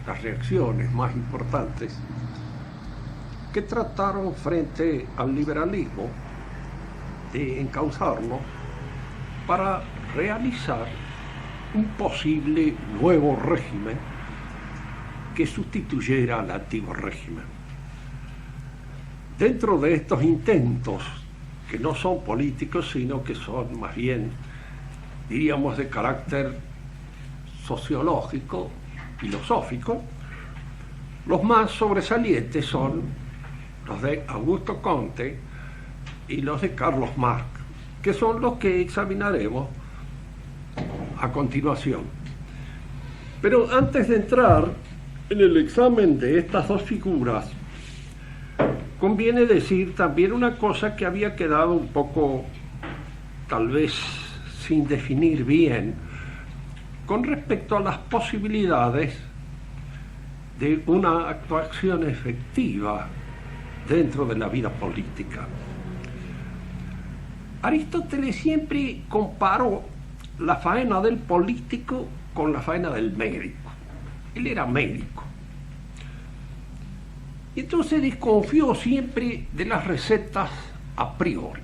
las reacciones más importantes que trataron frente al liberalismo de encauzarlo para realizar un posible nuevo régimen que sustituyera al antiguo régimen. Dentro de estos intentos, que no son políticos, sino que son más bien, diríamos, de carácter sociológico, filosófico, los más sobresalientes son los de Augusto Comte y los de Carlos Marx, que son los que examinaremos a continuación. Pero antes de entrar en el examen de estas dos figuras, conviene decir también una cosa que había quedado un poco, tal vez, sin definir bien, con respecto a las posibilidades de una actuación efectiva dentro de la vida política. Aristóteles siempre comparó la faena del político con la faena del médico. Él era médico. Y entonces desconfió siempre de las recetas a priori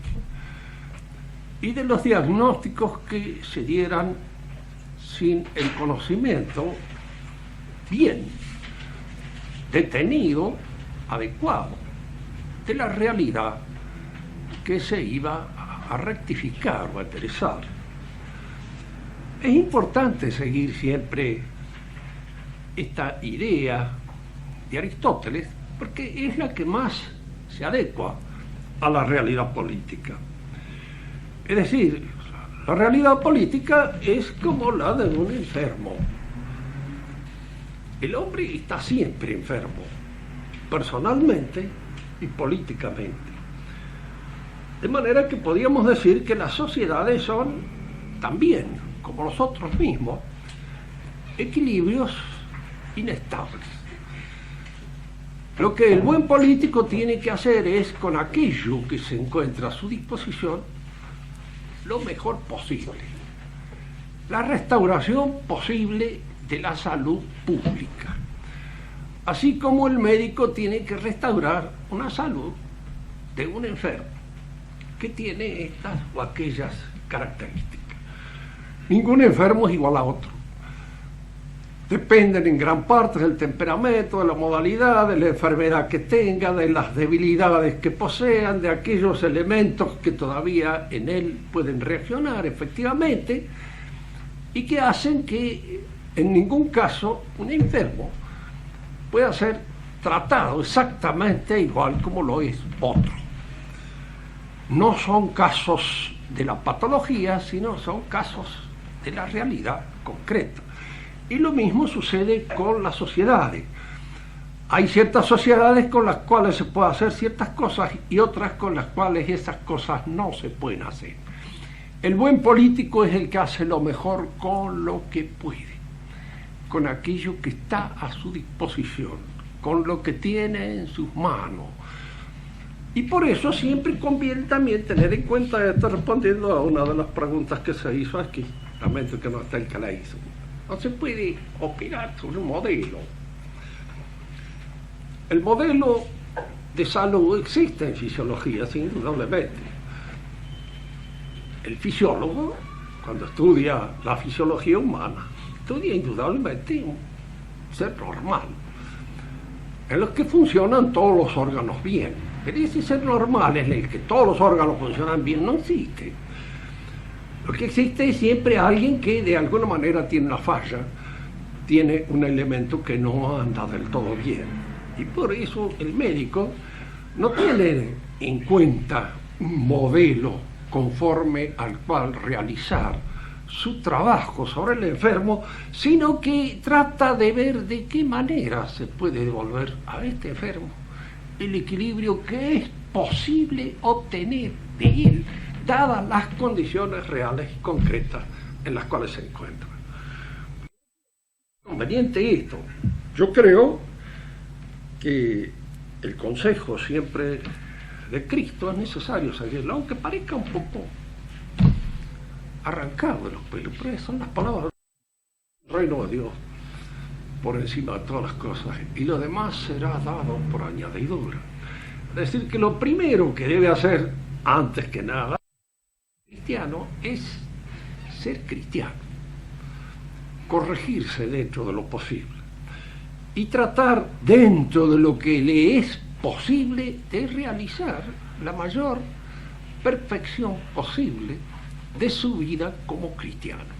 y de los diagnósticos que se dieran sin el conocimiento bien detenido, adecuado, de la realidad que se iba a rectificar o a enderezar. Es importante seguir siempre esta idea de Aristóteles porque es la que más se adecua a la realidad política. Es decir, la realidad política es como la de un enfermo. El hombre está siempre enfermo, personalmente y políticamente. De manera que podríamos decir que las sociedades son también, como nosotros mismos, equilibrios inestables. Lo que el buen político tiene que hacer es, con aquello que se encuentra a su disposición, lo mejor posible. La restauración posible de la salud pública. Así como el médico tiene que restaurar una salud de un enfermo que tiene estas o aquellas características. Ningún enfermo es igual a otro. Dependen en gran parte del temperamento, de la modalidad, de la enfermedad que tenga, de las debilidades que posean, de aquellos elementos que todavía en él pueden reaccionar efectivamente y que hacen que en ningún caso un enfermo pueda ser tratado exactamente igual como lo es otro. No son casos de la patología, sino son casos de la realidad concreta. Y lo mismo sucede con las sociedades. Hay ciertas sociedades con las cuales se puede hacer ciertas cosas y otras con las cuales esas cosas no se pueden hacer. El buen político es el que hace lo mejor con lo que puede, con aquello que está a su disposición, con lo que tiene en sus manos. Y por eso siempre conviene también tener en cuenta esto, respondiendo a una de las preguntas que se hizo aquí. Lamento que no está el que la hizo. No se puede opinar sobre un modelo. El modelo de salud existe en fisiología, indudablemente. El fisiólogo, cuando estudia la fisiología humana, estudia indudablemente un ser normal, en los que funcionan todos los órganos bien. Pero ese ser normal en el que todos los órganos funcionan bien no existe. Lo que existe es siempre alguien que de alguna manera tiene una falla, tiene un elemento que no anda del todo bien. Y por eso el médico no tiene en cuenta un modelo conforme al cual realizar su trabajo sobre el enfermo, sino que trata de ver de qué manera se puede devolver a este enfermo el equilibrio que es posible obtener de él, dadas las condiciones reales y concretas en las cuales se encuentra. Conveniente esto. Yo creo que el consejo siempre de Cristo es necesario seguirlo, aunque parezca un poco arrancado de los pelos, pero son las palabras del reino de Dios. por encima de todas las cosas, y lo demás será dado por añadidura. Es decir, que lo primero que debe hacer, antes que nada, el cristiano es ser cristiano, corregirse dentro de lo posible y tratar, dentro de lo que le es posible, de realizar la mayor perfección posible de su vida como cristiano.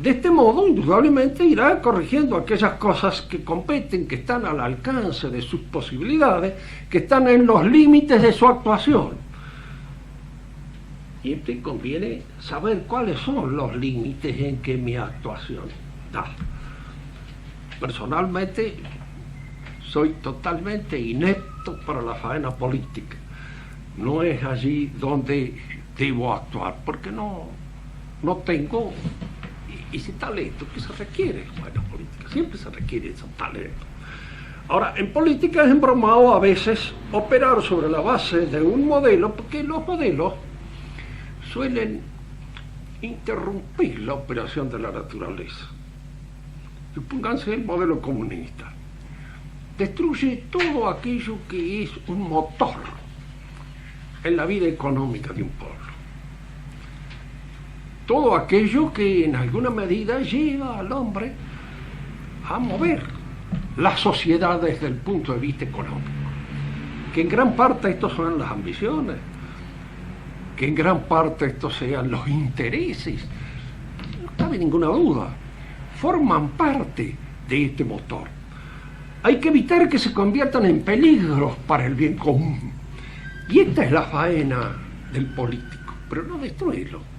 De este modo, indudablemente, irá corrigiendo aquellas cosas que competen, que están al alcance de sus posibilidades, que están en los límites de su actuación. Siempre conviene saber cuáles son los límites en que mi actuación da. Personalmente, soy totalmente inepto para la faena política. No es allí donde debo actuar, porque no tengo ese talento que se requiere en la política. Siempre se requiere ese talento. Ahora, en política es embromado a veces operar sobre la base de un modelo, porque los modelos suelen interrumpir la operación de la naturaleza. Supónganse el modelo comunista. Destruye todo aquello que es un motor en la vida económica de un pueblo. Todo aquello que en alguna medida lleva al hombre a mover la sociedad desde el punto de vista económico. Que en gran parte estos son las ambiciones, que en gran parte estos sean los intereses, no cabe ninguna duda, forman parte de este motor. Hay que evitar que se conviertan en peligros para el bien común. Y esta es la faena del político, pero no destruirlo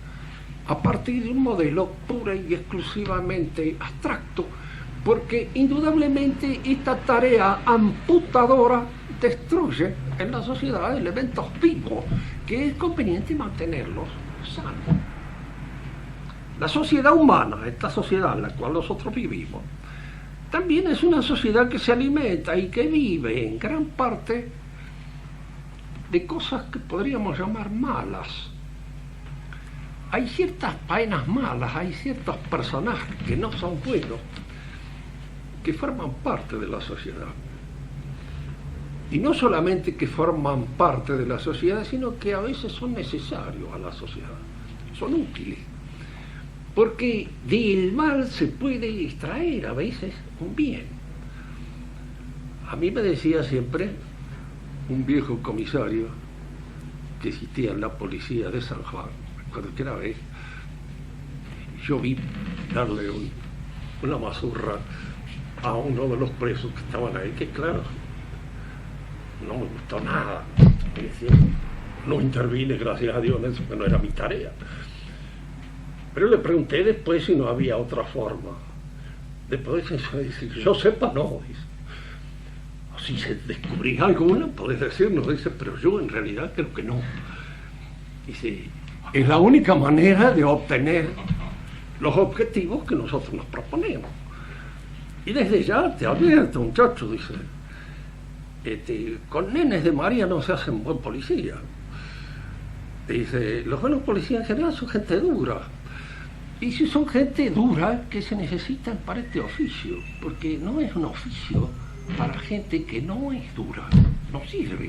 a partir de un modelo pura y exclusivamente abstracto, porque indudablemente esta tarea amputadora destruye en la sociedad elementos vivos que es conveniente mantenerlos sanos. La sociedad humana, esta sociedad en la cual nosotros vivimos, también es una sociedad que se alimenta y que vive en gran parte de cosas que podríamos llamar malas. Hay ciertas faenas malas, hay ciertos personajes que no son buenos, que forman parte de la sociedad. Y no solamente que forman parte de la sociedad, sino que a veces son necesarios a la sociedad, son útiles. Porque del mal se puede extraer a veces un bien. A mí me decía siempre un viejo comisario que existía en la policía de San Juan, cualquiera vez yo vi darle una mazurra a uno de los presos que estaban ahí, que claro, no me gustó nada. Es decir, no intervine, gracias a Dios, en eso, que no era mi tarea. Pero le pregunté después si no había otra forma. Después dice, yo sepa, no, dice. Si se descubrís alguna, podés decirnos, dice, pero yo en realidad creo que no. Dice, es la única manera de obtener los objetivos que nosotros nos proponemos. Y desde ya te advierto, muchacho, dice, con nenes de María no se hacen buen policía. Dice, los buenos policías en general son gente dura. Y si son gente dura, ¿qué se necesitan para este oficio? Porque no es un oficio para gente que no es dura, no sirve.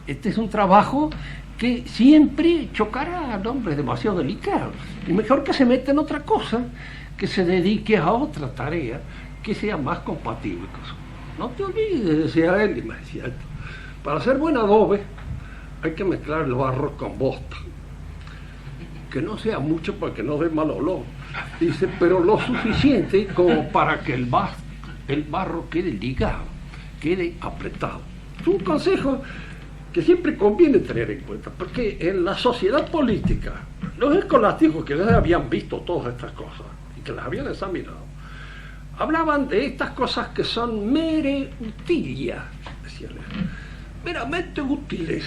Este es un trabajo que siempre chocará al hombre demasiado delicado. Y mejor que se meta en otra cosa, que se dedique a otra tarea que sea más compatible con eso. No te olvides, decía él, y me decía esto. Para hacer buen adobe hay que mezclar el barro con bosta. Que no sea mucho para que no dé mal olor. Dice, pero lo suficiente como para que el barro quede ligado, quede apretado. Es un consejo que siempre conviene tener en cuenta, porque en la sociedad política, los escolásticos que ya habían visto todas estas cosas y que las habían examinado, hablaban de estas cosas que son mere utilia, decían, meramente útiles.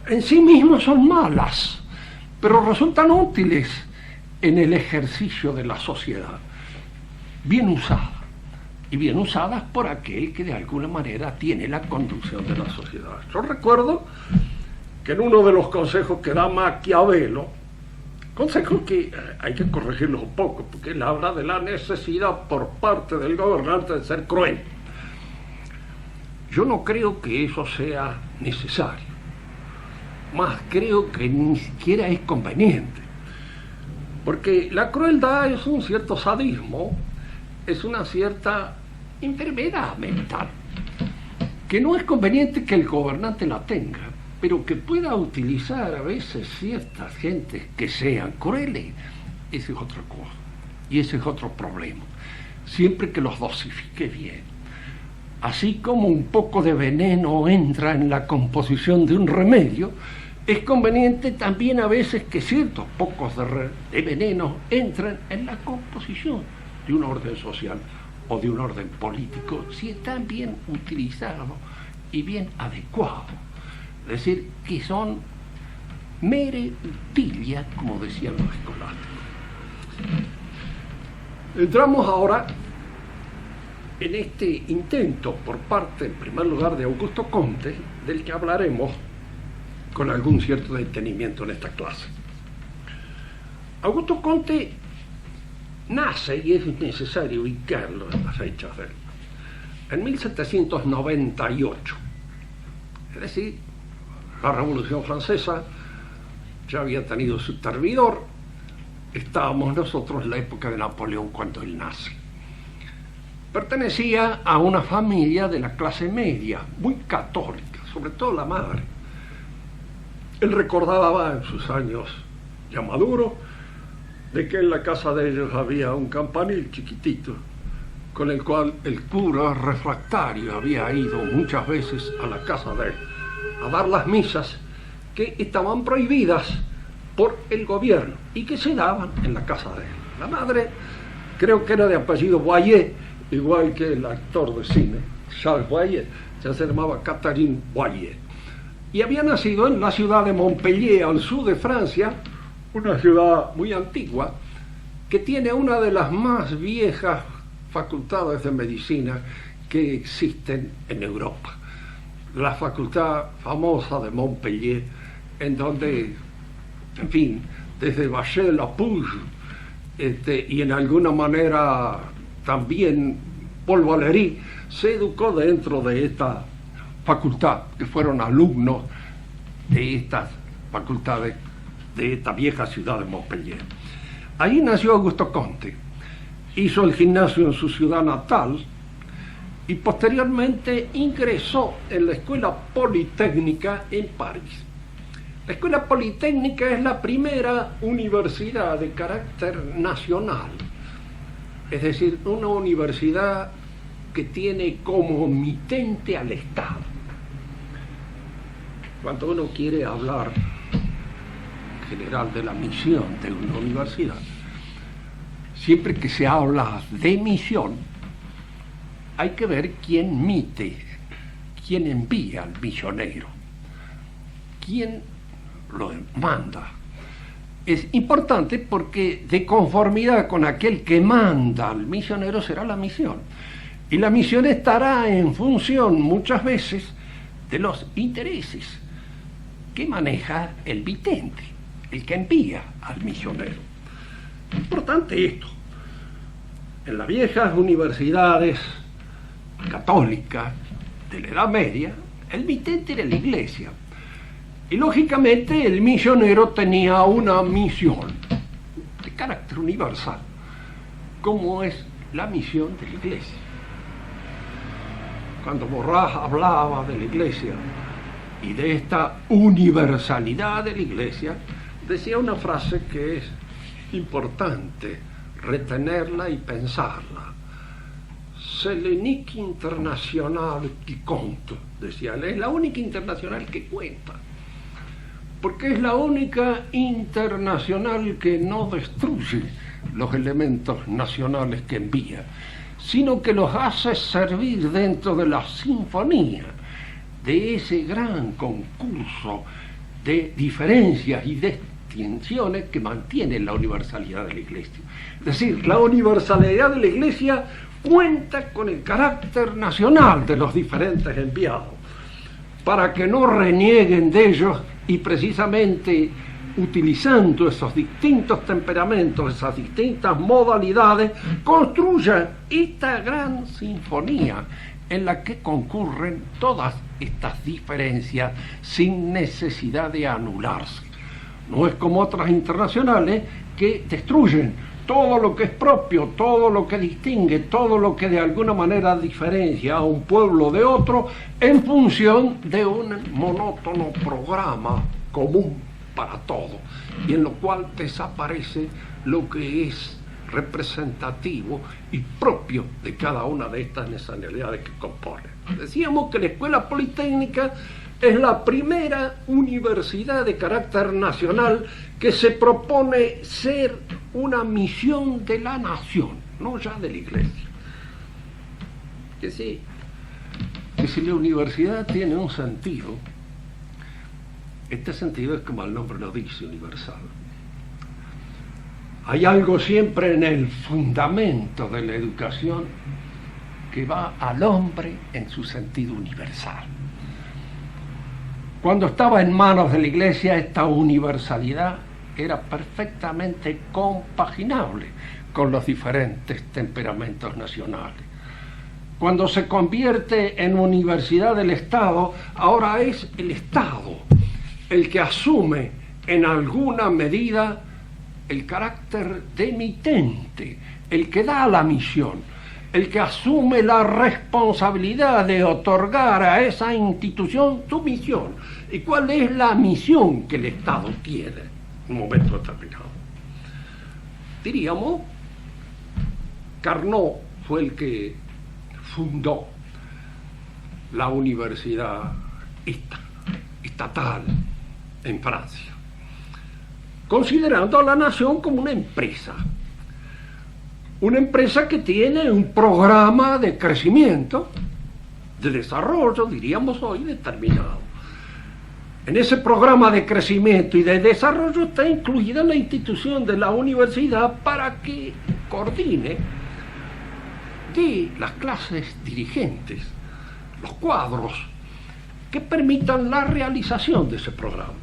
En sí mismos son malas, pero resultan útiles en el ejercicio de la sociedad, bien usadas. Y bien usadas por aquel que de alguna manera tiene la conducción de la sociedad. Yo recuerdo que en uno de los consejos que da Maquiavelo Consejos que hay que corregirlos un poco, porque él habla de la necesidad por parte del gobernante de ser cruel. Yo no creo que eso sea necesario, más creo que ni siquiera es conveniente, porque la crueldad es un cierto sadismo, es una cierta enfermedad mental, que no es conveniente que el gobernante la tenga, pero que pueda utilizar a veces ciertas gentes que sean crueles, esa es otra cosa, y ese es otro problema, siempre que los dosifique bien. Así como un poco de veneno entra en la composición de un remedio, es conveniente también a veces que ciertos pocos de veneno entren en la composición de un orden social o de un orden político, si están bien utilizados y bien adecuados. Es decir, que son mere utilia, como decían los escolásticos. Entramos ahora en este intento por parte, en primer lugar, de Augusto Comte, del que hablaremos con algún cierto detenimiento en esta clase. Augusto Comte nace, y es necesario ubicarlo en las fechas de él, en 1798. Es decir, la Revolución Francesa ya había tenido su servidor, estábamos nosotros en la época de Napoleón cuando él nace. Pertenecía a una familia de la clase media, muy católica, sobre todo la madre. Él recordaba en sus años ya maduros de que en la casa de ellos había un campanil chiquitito con el cual el cura refractario había ido muchas veces a la casa de él a dar las misas que estaban prohibidas por el gobierno y que se daban en la casa de él. La madre creo que era de apellido Boyer, igual que el actor de cine Charles Boyer, ya se llamaba Catherine Boyer, y había nacido en la ciudad de Montpellier, al sur de Francia, una ciudad muy antigua que tiene una de las más viejas facultades de medicina que existen en Europa, la facultad famosa de Montpellier, en donde, en fin, desde Bachelard-Lapouge y en alguna manera también Paul Valéry se educó dentro de esta facultad, que fueron alumnos de estas facultades de esta vieja ciudad de Montpellier. Ahí nació Augusto Comte, hizo el gimnasio en su ciudad natal y posteriormente ingresó en la Escuela Politécnica en París. La Escuela Politécnica es la primera universidad de carácter nacional, es decir, una universidad que tiene como mitente al Estado. Cuando uno quiere hablar en general de la misión de una universidad, siempre que se habla de misión, hay que ver quién mite, quién envía al misionero, quién lo manda. Es importante porque de conformidad con aquel que manda al misionero será la misión. Y la misión estará en función muchas veces de los intereses que maneja el mitente, el que envía al misionero. Importante esto. En las viejas universidades católicas de la Edad Media, el mitente era la iglesia. Y lógicamente el misionero tenía una misión de carácter universal, como es la misión de la iglesia. Cuando Borrás hablaba de la iglesia y de esta universalidad de la iglesia, decía una frase que es importante retenerla y pensarla. C'est l'unique internationale qui compte, decía él, es la única internacional que cuenta, porque es la única internacional que no destruye los elementos nacionales que envía, sino que los hace servir dentro de la sinfonía de ese gran concurso de diferencias y distinciones que mantiene la universalidad de la Iglesia. Es decir, la universalidad de la Iglesia cuenta con el carácter nacional de los diferentes enviados, para que no renieguen de ellos y precisamente utilizando esos distintos temperamentos, esas distintas modalidades, construya esta gran sinfonía en la que concurren todas estas diferencias sin necesidad de anularse. No es como otras internacionales que destruyen todo lo que es propio, todo lo que distingue, todo lo que de alguna manera diferencia a un pueblo de otro en función de un monótono programa común para todo, y en lo cual desaparece lo que es representativo y propio de cada una de estas nacionalidades que componen. Decíamos que la Escuela Politécnica es la primera universidad de carácter nacional que se propone ser una misión de la nación, no ya de la Iglesia. Que si la universidad tiene un sentido, este sentido es como el nombre lo dice, universal. Hay algo siempre en el fundamento de la educación que va al hombre en su sentido universal. Cuando estaba en manos de la Iglesia, esta universalidad era perfectamente compaginable con los diferentes temperamentos nacionales. Cuando se convierte en universidad del Estado, ahora es el Estado el que asume en alguna medida el carácter de emitente, el que da la misión, el que asume la responsabilidad de otorgar a esa institución su misión. ¿Y cuál es la misión que el Estado tiene en un momento determinado? Diríamos, Carnot fue el que fundó la universidad estatal en Francia, considerando a la nación como una empresa que tiene un programa de crecimiento, de desarrollo, diríamos hoy, determinado. En ese programa de crecimiento y de desarrollo está incluida la institución de la universidad para que coordine de las clases dirigentes, los cuadros que permitan la realización de ese programa.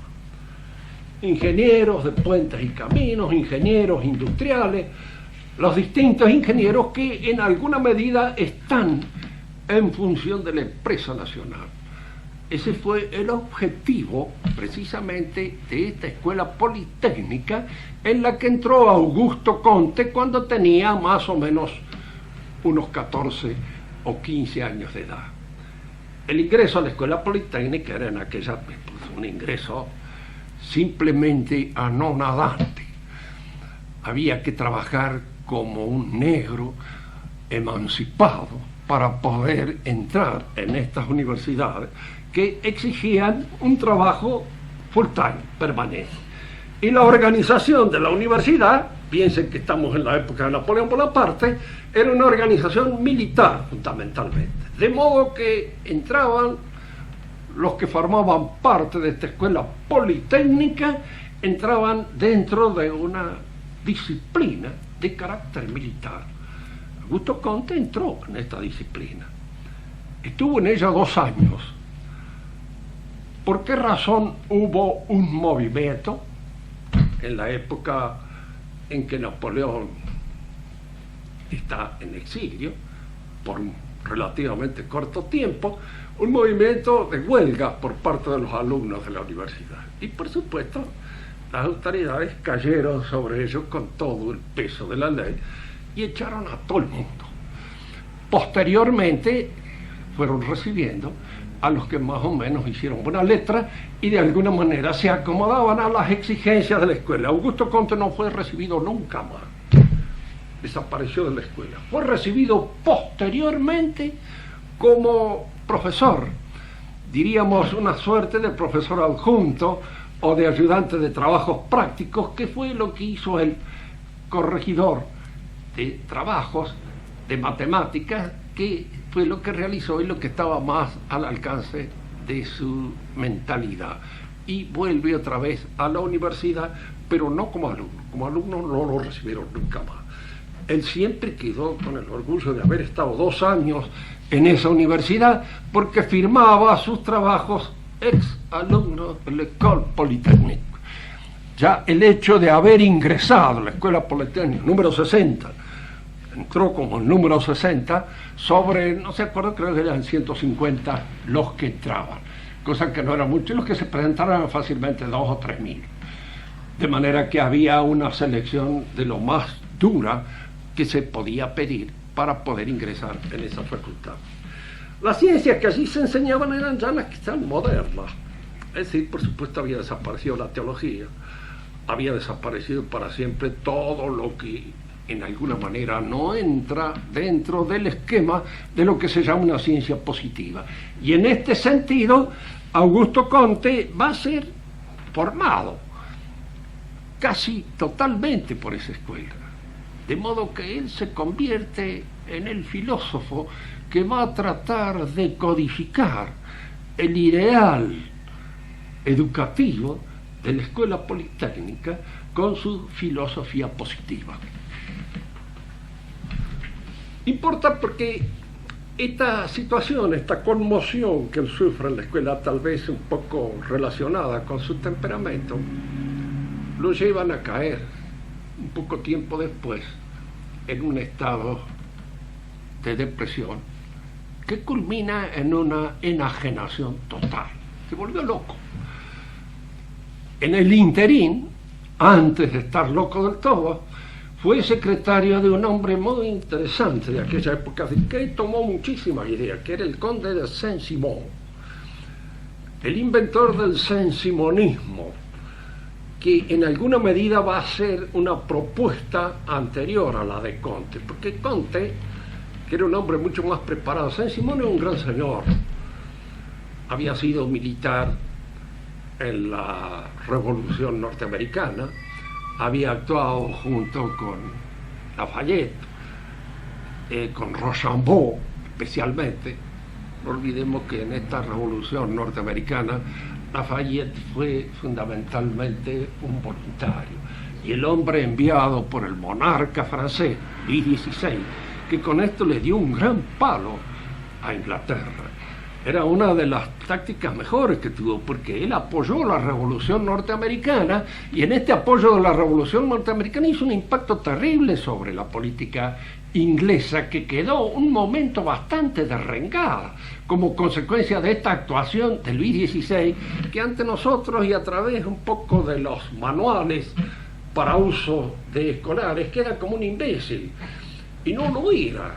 Ingenieros de puentes y caminos, ingenieros industriales, los distintos ingenieros que en alguna medida están en función de la empresa nacional. Ese fue el objetivo precisamente de esta escuela politécnica en la que entró Augusto Comte cuando tenía más o menos unos 14 o 15 años de edad. El ingreso a la escuela politécnica era en aquella un ingreso simplemente anonadante. Había que trabajar como un negro emancipado para poder entrar en estas universidades que exigían un trabajo full time, permanente. Y la organización de la universidad, piensen que estamos en la época de Napoleón Bonaparte, era una organización militar fundamentalmente. De modo que entraban los que formaban parte de esta escuela politécnica, entraban dentro de una disciplina de carácter militar. Augusto Comte entró en esta disciplina. Estuvo en ella 2 años. ¿Por qué razón hubo un movimiento en la época en que Napoleón está en exilio, por un relativamente corto tiempo, un movimiento de huelga por parte de los alumnos de la universidad? Y por supuesto, las autoridades cayeron sobre ellos con todo el peso de la ley y echaron a todo el mundo. Posteriormente fueron recibiendo a los que más o menos hicieron buena letra y de alguna manera se acomodaban a las exigencias de la escuela. Augusto Comte no fue recibido nunca más, desapareció de la escuela. Fue recibido posteriormente como profesor, diríamos una suerte de profesor adjunto o de ayudante de trabajos prácticos, que fue lo que hizo el corregidor de trabajos de matemáticas, que fue lo que realizó y lo que estaba más al alcance de su mentalidad. Y vuelve otra vez a la universidad, pero no como alumno. Como alumno no lo recibieron nunca más. Él siempre quedó con el orgullo de haber estado 2 años en esa universidad, porque firmaba sus trabajos ex alumno de l'École Polytechnique. ya el hecho de haber ingresado a la Escuela Politécnica número 60, entró como el número 60, sobre, no se acuerdo, creo que eran 150 los que entraban, cosa que no era mucho, y los que se presentaron eran fácilmente 2 o 3 mil. De manera que había una selección de lo más dura que se podía pedir para poder ingresar en esa facultad. Las ciencias que allí se enseñaban eran ya las que están modernas. Es decir, por supuesto había desaparecido la teología, había desaparecido para siempre todo lo que en alguna manera no entra dentro del esquema de lo que se llama una ciencia positiva. Y en este sentido, Augusto Comte va a ser formado casi totalmente por esa escuela. De modo que él se convierte en el filósofo que va a tratar de codificar el ideal educativo de la Escuela Politécnica con su filosofía positiva. Importa porque esta situación, esta conmoción que él sufre en la escuela, tal vez un poco relacionada con su temperamento, lo llevan a caer un poco tiempo después en un estado de depresión que culmina en una enajenación total. Se volvió loco. En el interín, antes de estar loco del todo, fue secretario de un hombre muy interesante de aquella época, que tomó muchísimas ideas, que era el conde de Saint-Simon, el inventor del saint-simonismo, que en alguna medida va a ser una propuesta anterior a la de Comte, porque Comte, que era un hombre mucho más preparado, Saint-Simon era un gran señor, había sido militar en la Revolución Norteamericana, había actuado junto con Lafayette, con Rochambeau especialmente. No olvidemos que en esta Revolución Norteamericana Lafayette fue fundamentalmente un voluntario, y el hombre enviado por el monarca francés, Luis XVI, que con esto le dio un gran palo a Inglaterra. Era una de las tácticas mejores que tuvo, porque él apoyó la Revolución Norteamericana, y en este apoyo de la Revolución Norteamericana hizo un impacto terrible sobre la política inglesa, que quedó un momento bastante derrengada como consecuencia de esta actuación de Luis XVI, que ante nosotros y a través un poco de los manuales para uso de escolares queda como un imbécil, y no lo era.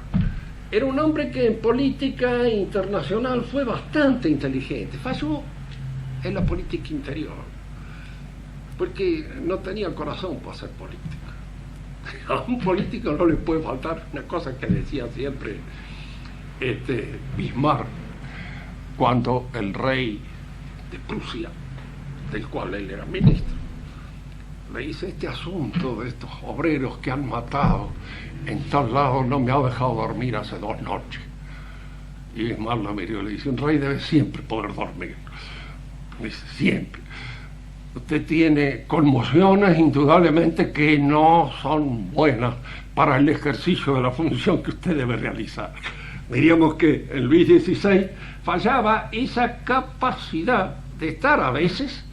Era un hombre que en política internacional fue bastante inteligente, falló en la política interior, porque no tenía corazón para hacer política. A un político no le puede faltar una cosa que decía siempre Bismarck, cuando el rey de Prusia, del cual él era ministro, le dice: este asunto de estos obreros que han matado en tal lado no me ha dejado dormir hace 2 noches. Y Bismarck lo miró y le dice: un rey debe siempre poder dormir. Dice: siempre. Usted tiene conmociones indudablemente que no son buenas para el ejercicio de la función que usted debe realizar. Diríamos que en Luis XVI fallaba esa capacidad de estar a veces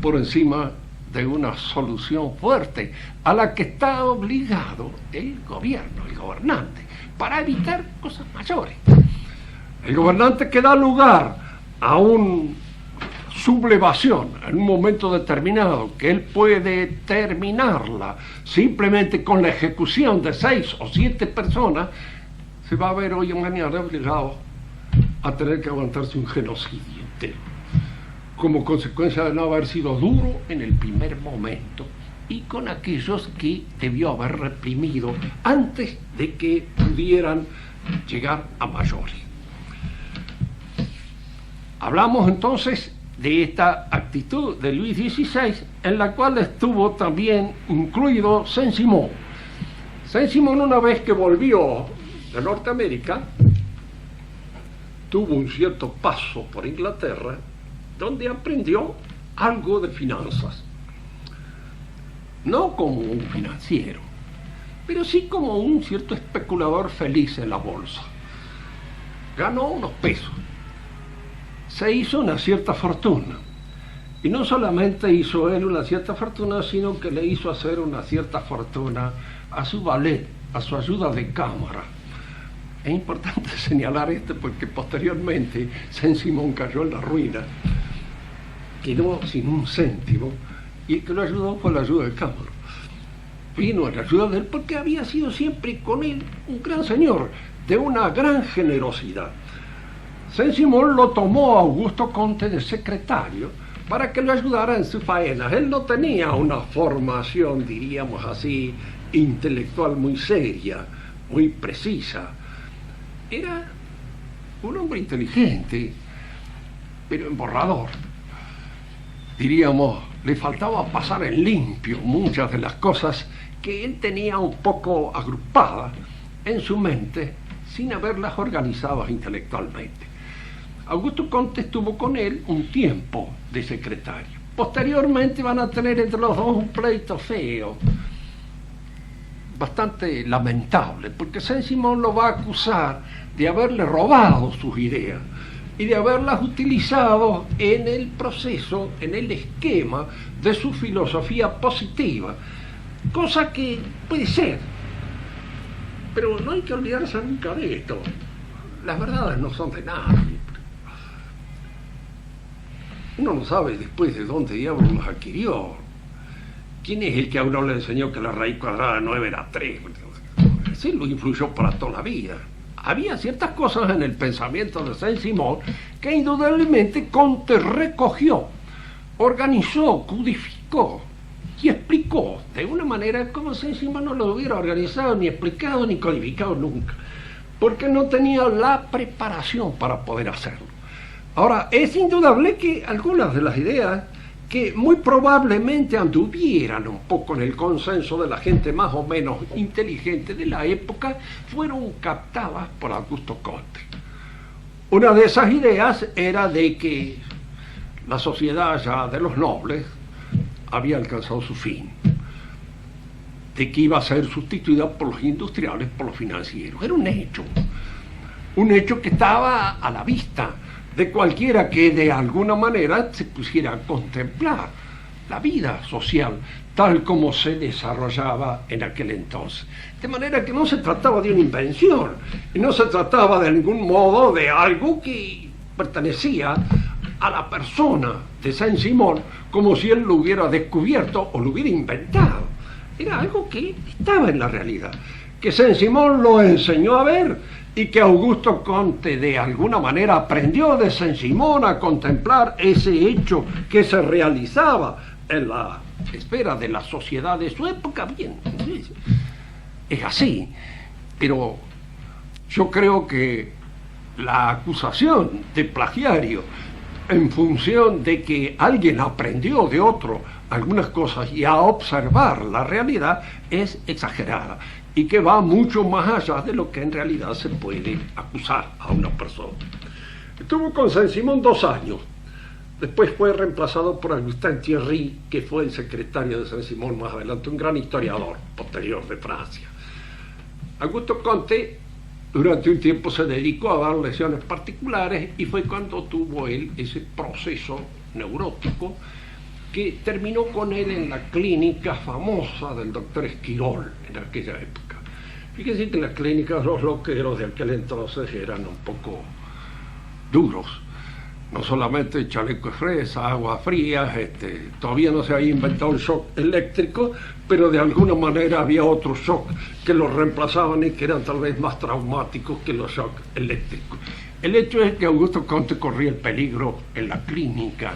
por encima de una solución fuerte a la que está obligado el gobierno, el gobernante, para evitar cosas mayores. El gobernante que da lugar a una sublevación en un momento determinado, que él puede terminarla simplemente con la ejecución de 6 o 7 personas, se va a ver hoy en mañana obligado a tener que aguantarse un genocidio entero, como consecuencia de no haber sido duro en el primer momento y con aquellos que debió haber reprimido antes de que pudieran llegar a mayores. Hablamos entonces de esta actitud de Luis XVI, en la cual estuvo también incluido Saint-Simon. Saint-Simon, una vez que volvió de Norteamérica, tuvo un cierto paso por Inglaterra, donde aprendió algo de finanzas. No como un financiero, pero sí como un cierto especulador feliz en la bolsa. Ganó unos pesos, se hizo una cierta fortuna, Y no solamente hizo él una cierta fortuna, sino que le hizo hacer una cierta fortuna a su valet, a su ayuda de cámara. Es importante señalar esto porque posteriormente Saint-Simon cayó en la ruina, quedó sin un céntimo, y el que lo ayudó fue la ayuda de cámara. Vino en la ayuda de él porque había sido siempre con él un gran señor, de una gran generosidad. Saint-Simon lo tomó a Augusto Comte de secretario para que lo ayudara en sus faenas. Él no tenía una formación, diríamos así, intelectual muy seria, muy precisa. Era un hombre inteligente, pero emborrador. Diríamos, le faltaba pasar en limpio muchas de las cosas que él tenía un poco agrupadas en su mente sin haberlas organizado intelectualmente. Augusto Comte estuvo con él un tiempo de secretario. Posteriormente van a tener entre los dos un pleito feo, bastante lamentable, porque Saint-Simon lo va a acusar de haberle robado sus ideas y de haberlas utilizado en el proceso, en el esquema de su filosofía positiva, cosa que puede ser, pero no hay que olvidarse nunca de esto. Las verdades no son de nadie. Uno no sabe después de dónde diablos los adquirió. ¿Quién es el que a uno le enseñó que la raíz cuadrada de 9 era 3? Ese lo influyó para toda la vida. Había ciertas cosas en el pensamiento de Saint-Simon que indudablemente Comte recogió, organizó, codificó y explicó de una manera como Saint-Simon no lo hubiera organizado, ni explicado, ni codificado nunca, porque no tenía la preparación para poder hacerlo. Ahora, es indudable que algunas de las ideas que muy probablemente anduvieran un poco en el consenso de la gente más o menos inteligente de la época, fueron captadas por Augusto Comte. Una de esas ideas era de que la sociedad ya de los nobles había alcanzado su fin, de que iba a ser sustituida por los industriales, por los financieros. Era un hecho que estaba a la vista de cualquiera que de alguna manera se pusiera a contemplar la vida social tal como se desarrollaba en aquel entonces. De manera que no se trataba de una invención, y no se trataba de ningún modo de algo que pertenecía a la persona de Saint-Simon como si él lo hubiera descubierto o lo hubiera inventado. Era algo que estaba en la realidad, que Saint-Simon lo enseñó a ver y que Augusto Comte de alguna manera aprendió de Saint-Simon a contemplar ese hecho que se realizaba en la esfera de la sociedad de su época. Bien, es así, pero yo creo que la acusación de plagiario en función de que alguien aprendió de otro algunas cosas y a observar la realidad es exagerada y que va mucho más allá de lo que en realidad se puede acusar a una persona. Estuvo con Saint-Simon 2 años, después fue reemplazado por Augustin Thierry, que fue el secretario de Saint-Simon más adelante, un gran historiador posterior de Francia. Augusto Comte durante un tiempo se dedicó a dar lecciones particulares y fue cuando tuvo él ese proceso neurótico que terminó con él en la clínica famosa del doctor Esquirol en aquella época. Fíjense que las clínicas, los loqueros de aquel entonces eran un poco duros. No solamente chaleco de fresa, agua fría, todavía no se había inventado el shock eléctrico, pero de alguna manera había otros shock que los reemplazaban y que eran tal vez más traumáticos que los shocks eléctricos. El hecho es que Augusto Comte corría el peligro en la clínica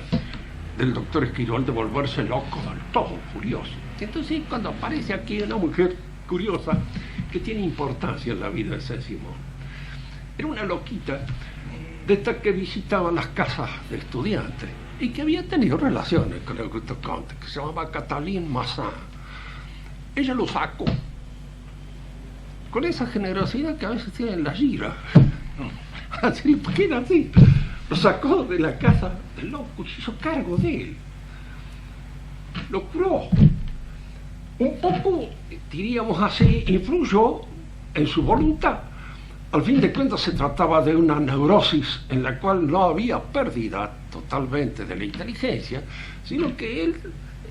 del doctor Esquirol de volverse loco del todo, furioso. Entonces cuando aparece aquí una mujer curiosa que tiene importancia en la vida de Saint-Simon, era una loquita de esta que visitaba las casas de estudiantes y que había tenido relaciones con Augusto Comte, que se llamaba Cataline Massin. Ella lo sacó con esa generosidad que a veces tienen las giras. Así, porque era así. Lo sacó de la casa del loco y se hizo cargo de él. Lo curó. Un poco, diríamos así, influyó en su voluntad Al fin de cuentas se trataba de una neurosis en la cual no había pérdida totalmente de la inteligencia, sino que él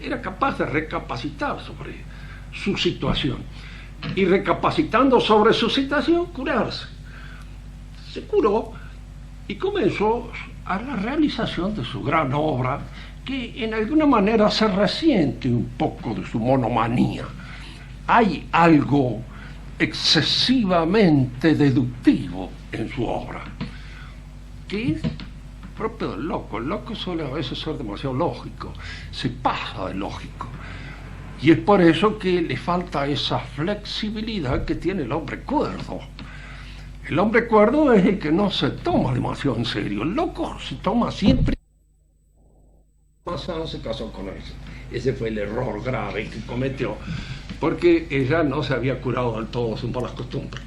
era capaz de recapacitar sobre su situación. Y recapacitando sobre su situación, curarse. Se curó y comenzó a la realización de su gran obra, que en alguna manera se resiente un poco de su monomanía. Hay algo excesivamente deductivo en su obra, que es propio del loco. El loco suele a veces ser demasiado lógico, se pasa de lógico. Y es por eso que le falta esa flexibilidad que tiene el hombre cuerdo. El hombre cuerdo es el que no se toma demasiado en serio. El loco se toma siempre. Massa se casó con él. Ese fue el error grave que cometió, porque ella no se había curado del todo sus malas costumbres.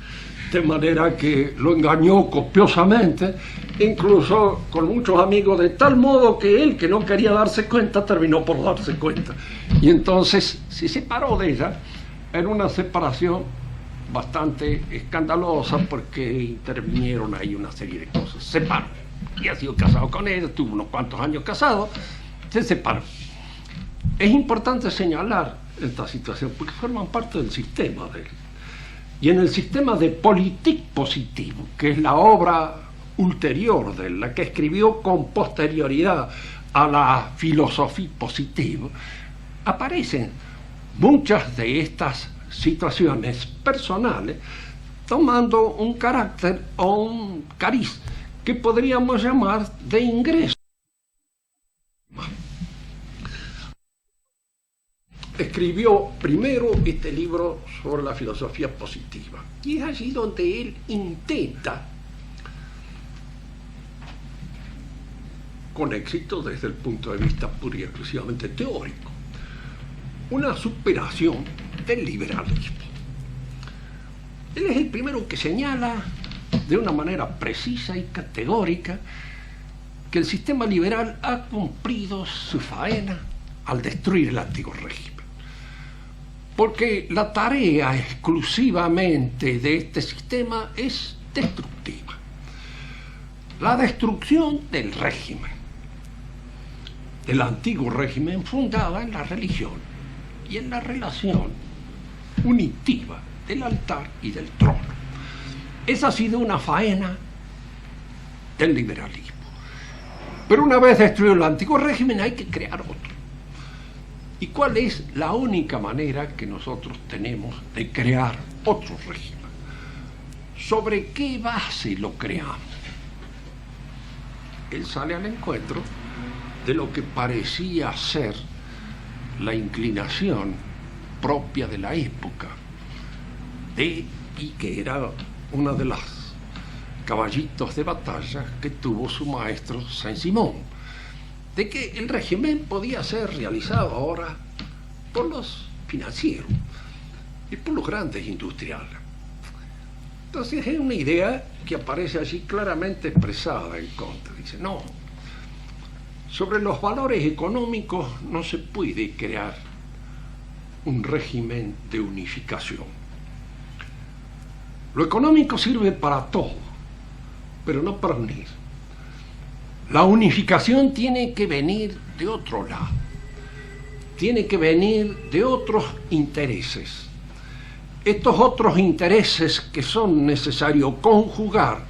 De manera que lo engañó copiosamente, incluso con muchos amigos, de tal modo que él, que no quería darse cuenta, terminó por darse cuenta. Y entonces se separó de ella en una separación bastante escandalosa, porque intervinieron ahí una serie de cosas. Se separó. Y ha sido casado con ella, tuvo unos cuantos años casado, se separó. Es importante señalar esta situación porque forman parte del sistema de él. Y en el sistema de Politique positivo, que es la obra ulterior de él, la que escribió con posterioridad a la filosofía positiva, aparecen muchas de estas situaciones personales tomando un carácter o un cariz que podríamos llamar de ingreso. Escribió primero este libro sobre la filosofía positiva, y es allí donde él intenta, con éxito desde el punto de vista pura y exclusivamente teórico, una superación del liberalismo. Él es el primero que señala de una manera precisa y categórica que el sistema liberal ha cumplido su faena al destruir el antiguo régimen. Porque la tarea exclusivamente de este sistema es destructiva. La destrucción del régimen, del antiguo régimen fundado en la religión y en la relación unitiva del altar y del trono. Esa ha sido una faena del liberalismo. Pero una vez destruido el antiguo régimen hay que crear otro. ¿Y cuál es la única manera que nosotros tenemos de crear otro régimen? ¿Sobre qué base lo creamos? Él sale al encuentro de lo que parecía ser la inclinación propia de la época, y que era una de las caballitos de batalla que tuvo su maestro Saint-Simon, de que el régimen podía ser realizado ahora por los financieros y por los grandes industriales. Entonces es una idea que aparece allí claramente expresada en Comte. Dice, no, sobre los valores económicos no se puede crear un régimen de unificación. Lo económico sirve para todo, pero no para unir. La unificación tiene que venir de otro lado, tiene que venir de otros intereses. Estos otros intereses que son necesarios conjugar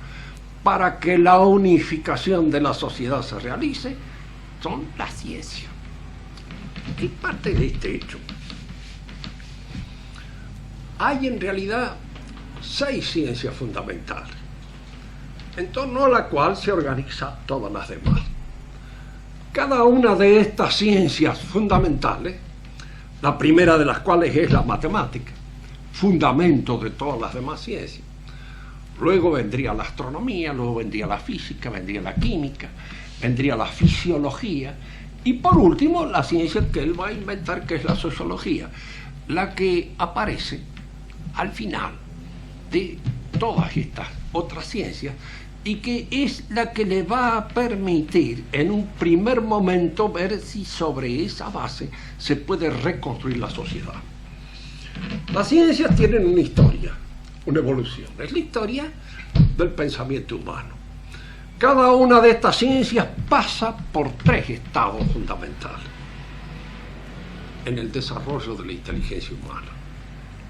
para que la unificación de la sociedad se realice son la ciencia. Y parte de este hecho, hay en realidad 6 ciencias fundamentales, en torno a la cual se organizan todas las demás. Cada una de estas ciencias fundamentales, la primera de las cuales es la matemática, fundamento de todas las demás ciencias. Luego vendría la astronomía, luego vendría la física, vendría la química, vendría la fisiología y por último la ciencia que él va a inventar, que es la sociología, la que aparece al final de todas estas otras ciencias y que es la que le va a permitir en un primer momento ver si sobre esa base se puede reconstruir la sociedad. Las ciencias tienen una historia, una evolución. Es la historia del pensamiento humano. Cada una de estas ciencias pasa por tres estados fundamentales en el desarrollo de la inteligencia humana,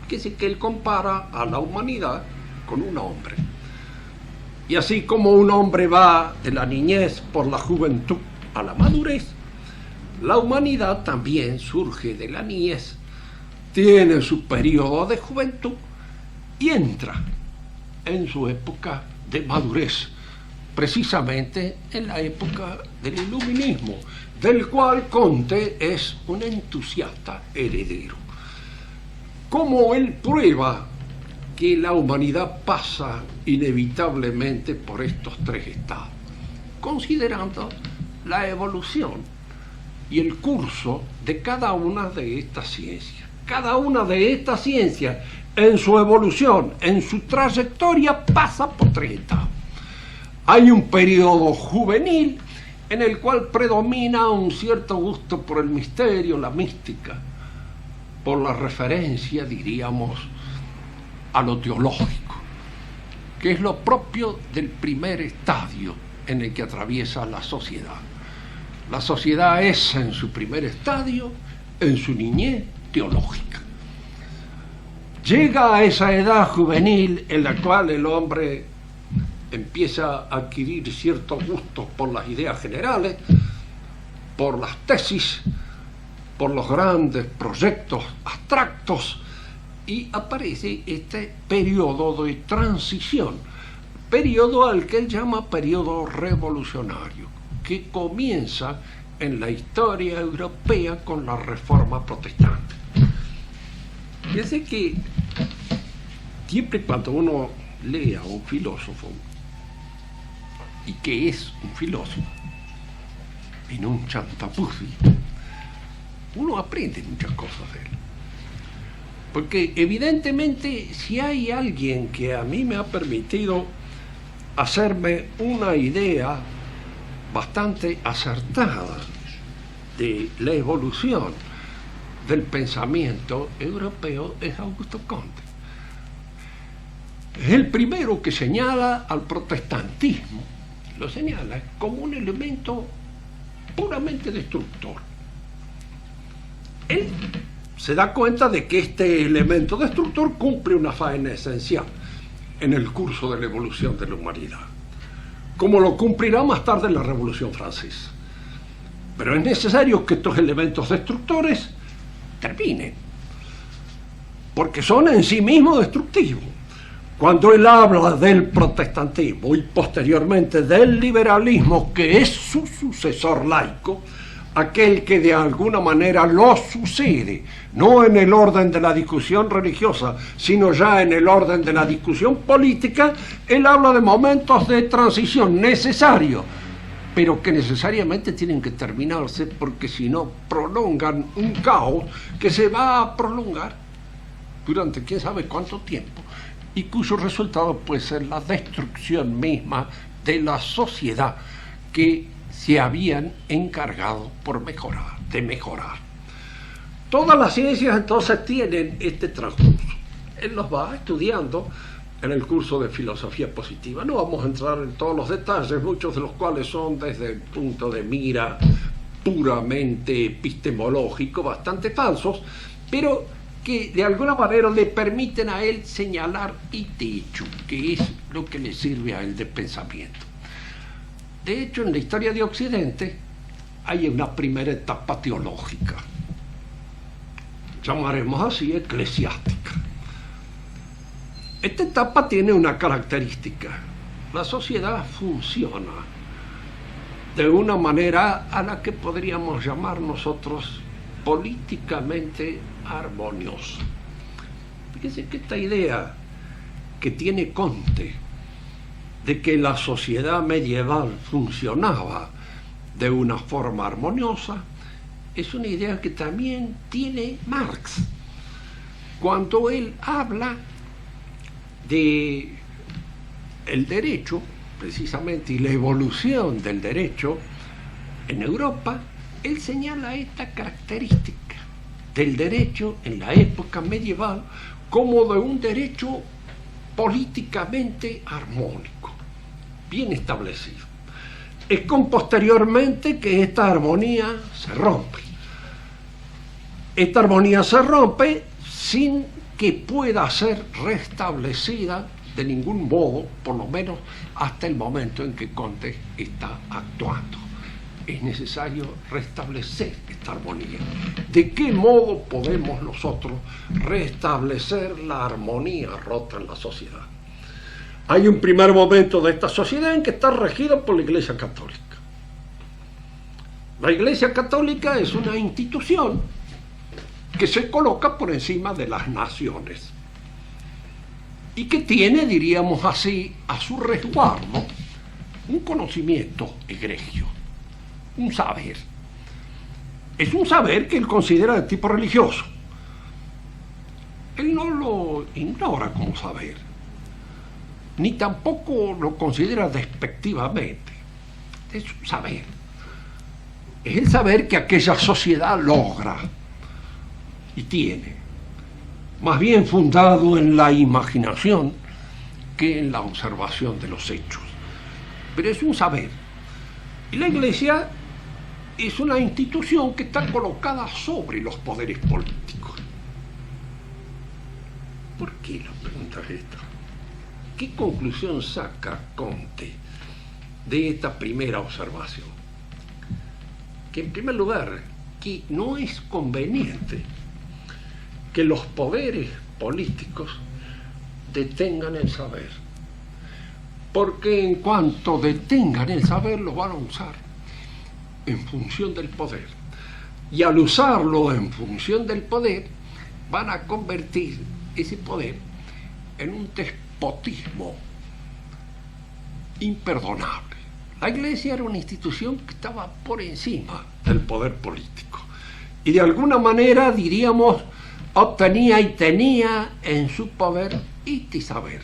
que es que él compara a la humanidad con un hombre. Y así como un hombre va de la niñez por la juventud a la madurez, la humanidad también surge de la niñez, tiene su periodo de juventud y entra en su época de madurez, precisamente en la época del iluminismo, del cual Comte es un entusiasta heredero. Como él prueba que la humanidad pasa inevitablemente por estos tres estados, considerando la evolución y el curso de cada una de estas ciencias. Cada una de estas ciencias, en su evolución, en su trayectoria, pasa por tres etapas. Hay un periodo juvenil en el cual predomina un cierto gusto por el misterio, la mística, por la referencia, diríamos, a lo teológico, que es lo propio del primer estadio en el que atraviesa la sociedad. La sociedad es, en su primer estadio, en su niñez, teológica. Llega a esa edad juvenil en la cual el hombre empieza a adquirir ciertos gustos por las ideas generales, por las tesis, por los grandes proyectos abstractos, y aparece este periodo de transición, periodo al que él llama periodo revolucionario, que comienza en la historia europea con la Reforma Protestante. Fíjense que siempre cuando uno lee a un filósofo, y que es un filósofo, y no un chantapuzzi, uno aprende muchas cosas de él. Porque evidentemente si hay alguien que a mí me ha permitido hacerme una idea bastante acertada de la evolución del pensamiento europeo, es Augusto Comte. Es el primero que señala al protestantismo, lo señala como un elemento puramente destructor. Él se da cuenta de que este elemento destructor cumple una faena esencial en el curso de la evolución de la humanidad, como lo cumplirá más tarde en la Revolución Francesa. Pero es necesario que estos elementos destructores terminen, porque son en sí mismos destructivos. Cuando él habla del protestantismo y posteriormente del liberalismo, que es su sucesor laico, aquel que de alguna manera lo sucede, no en el orden de la discusión religiosa, sino ya en el orden de la discusión política, él habla de momentos de transición necesarios, pero que necesariamente tienen que terminarse, porque si no prolongan un caos que se va a prolongar durante quién sabe cuánto tiempo, y cuyo resultado puede ser la destrucción misma de la sociedad que se habían encargado de mejorar. Todas las ciencias entonces tienen este transcurso. Él los va estudiando en el curso de filosofía positiva. No vamos a entrar en todos los detalles, muchos de los cuales son desde el punto de mira puramente epistemológico, bastante falsos, pero que de alguna manera le permiten a él señalar este hecho, que es lo que le sirve a él de pensamiento. De hecho, en la historia de Occidente hay una primera etapa teológica, llamaremos así eclesiástica. Esta etapa tiene una característica: la sociedad funciona de una manera a la que podríamos llamar nosotros políticamente armoniosa. Fíjense que esta idea que tiene Comte de que la sociedad medieval funcionaba de una forma armoniosa es una idea que también tiene Marx cuando él habla de el derecho, precisamente, y la evolución del derecho en Europa. Él señala esta característica del derecho en la época medieval como de un derecho políticamente armónico, bien establecido. Es con posteriormente que esta armonía se rompe. Esta armonía se rompe sin que pueda ser restablecida de ningún modo, por lo menos hasta el momento en que Conde está actuando. Es necesario restablecer esta armonía. ¿De qué modo podemos nosotros restablecer la armonía rota en la sociedad? Hay un primer momento de esta sociedad en que está regida por la Iglesia Católica. La Iglesia Católica es una institución que se coloca por encima de las naciones y que tiene, diríamos así, a su resguardo un conocimiento egregio, un saber. Es un saber que él considera de tipo religioso. Él no lo ignora como saber, ni tampoco lo considera despectivamente. Es un saber. Es el saber que aquella sociedad logra y tiene, más bien fundado en la imaginación que en la observación de los hechos. Pero es un saber. Y la Iglesia es una institución que está colocada sobre los poderes políticos. ¿Por qué la pregunta es esta? ¿Qué conclusión saca Comte de esta primera observación? Que en primer lugar, que no es conveniente que los poderes políticos detengan el saber, porque en cuanto detengan el saber lo van a usar en función del poder, y al usarlo en función del poder van a convertir ese poder en un despotismo imperdonable. La Iglesia era una institución que estaba por encima del poder político y de alguna manera, diríamos, obtenía y tenía en su poder este saber.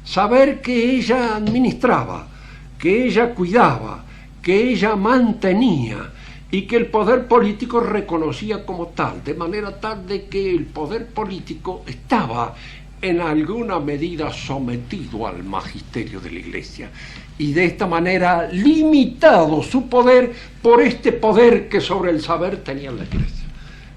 Saber que ella administraba, que ella cuidaba, que ella mantenía y que el poder político reconocía como tal, de manera tal de que el poder político estaba en alguna medida sometido al magisterio de la Iglesia y de esta manera limitado su poder por este poder que sobre el saber tenía la Iglesia.